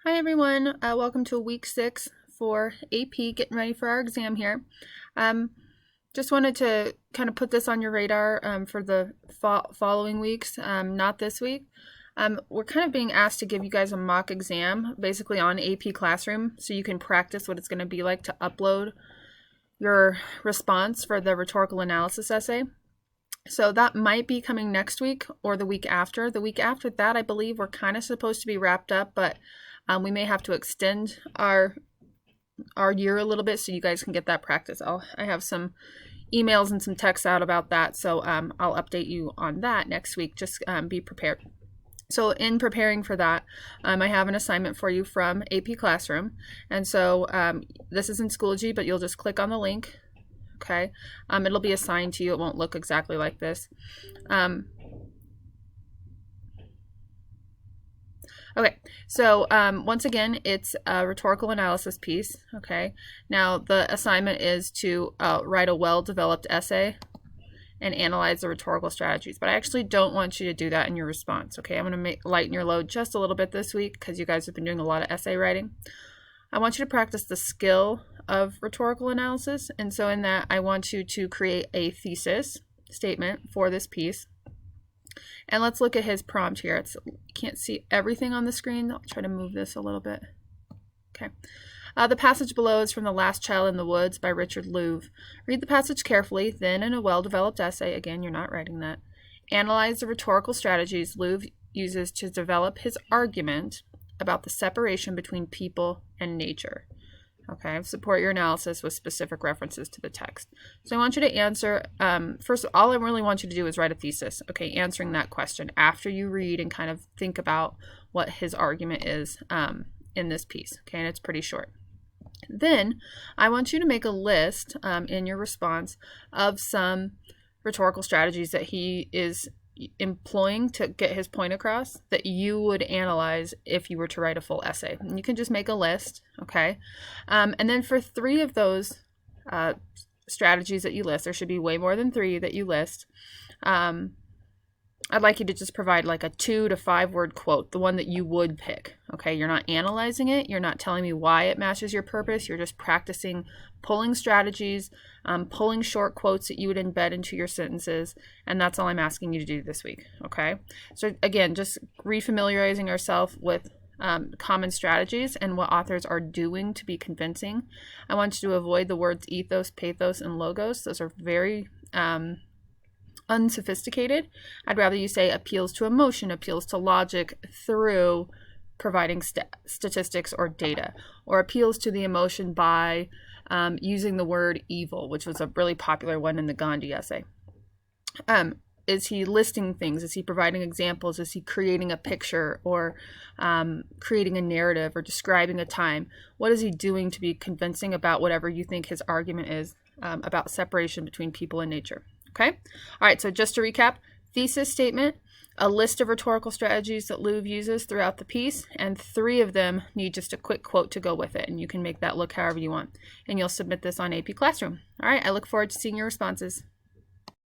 Hi everyone, welcome to week 6 for AP, getting ready for our exam here. Just wanted to kind of put this on your radar for the following weeks, not this week. We're kind of being asked to give you guys a mock exam, basically on AP Classroom, so you can practice what it's going to be like to upload your response for the rhetorical analysis essay. So that might be coming next week or the week after. The week after that, I believe we're kind of supposed to be wrapped up, but we may have to extend our year a little bit so you guys can get that practice. I have some emails and some texts out about that, so I'll update you on that next week. Just be prepared. So in preparing for that, I have an assignment for you from AP Classroom. And so this is in Schoology, but you'll just click on the link. Okay. It'll be assigned to you. It won't look exactly like this. Okay, so once again, it's a rhetorical analysis piece, okay? Now, the assignment is to write a well-developed essay and analyze the rhetorical strategies, but I actually don't want you to do that in your response, okay? I'm going to lighten your load just a little bit this week because you guys have been doing a lot of essay writing. I want you to practice the skill of rhetorical analysis, and so in that, I want you to create a thesis statement for this piece. And let's look at his prompt here. You can't see everything on the screen. I'll try to move this a little bit. Okay. The passage below is from The Last Child in the Woods by Richard Louv. Read the passage carefully, then in a well-developed essay, again, you're not writing that, analyze the rhetorical strategies Louv uses to develop his argument about the separation between people and nature. Okay, support your analysis with specific references to the text. So I want you to answer, first, all I really want you to do is write a thesis, okay, answering that question after you read and kind of think about what his argument is in this piece, okay, and it's pretty short. Then I want you to make a list in your response of some rhetorical strategies that he is employing to get his point across that you would analyze if you were to write a full essay. And you can just make a list, okay? And then for 3 of those strategies that you list, there should be way more than 3 that you list, I'd like you to just provide like a 2 to 5 word quote, the one that you would pick, okay? You're not analyzing it. You're not telling me why it matches your purpose. You're just practicing pulling strategies, pulling short quotes that you would embed into your sentences, and that's all I'm asking you to do this week, okay? So again, just refamiliarizing yourself with common strategies and what authors are doing to be convincing. I want you to avoid the words ethos, pathos, and logos. Those are very unsophisticated. I'd rather you say appeals to emotion, appeals to logic through providing statistics or data, or appeals to the emotion by using the word evil, which was a really popular one in the Gandhi essay. Is he listing things? Is he providing examples? Is he creating a picture or creating a narrative or describing a time? What is he doing to be convincing about whatever you think his argument is about separation between people and nature? Okay? All right, so just to recap, thesis statement, a list of rhetorical strategies that Louv uses throughout the piece, and 3 of them need just a quick quote to go with it, and you can make that look however you want. And you'll submit this on AP Classroom. All right, I look forward to seeing your responses.